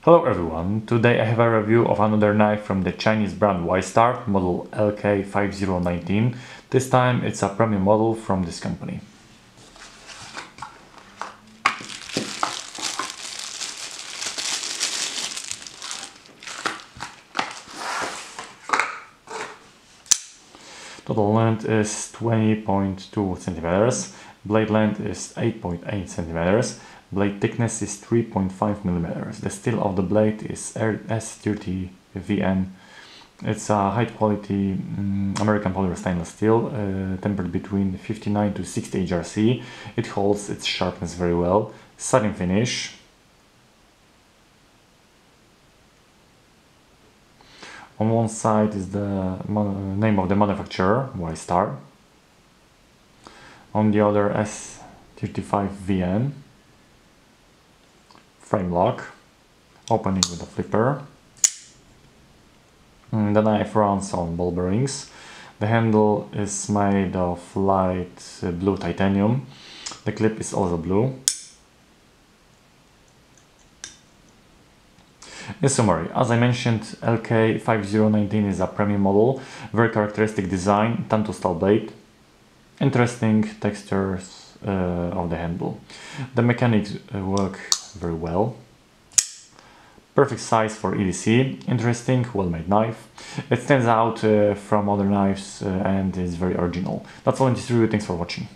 Hello everyone, today I have a review of another knife from the Chinese brand Y-Start, model LK5019. This time it's a premium model from this company. Total length is 20.2 centimeters, blade length is 8.8 centimeters, blade thickness is 3.5 millimeters. The steel of the blade is S30VN. It's a high quality American polymer stainless steel, tempered between 59 to 60 HRC. It holds its sharpness very well. Satin finish. On one side is the name of the manufacturer, Y-Start. On the other, S35VN. Frame lock. Opening with a flipper. The knife runs on ball bearings. The handle is made of light blue titanium. The clip is also blue. In summary, as I mentioned, LK5019 is a premium model, very characteristic design, tanto style blade, interesting textures of the handle. The mechanics work very well. Perfect size for EDC, interesting, well-made knife. It stands out from other knives and is very original. That's all in this review, thanks for watching.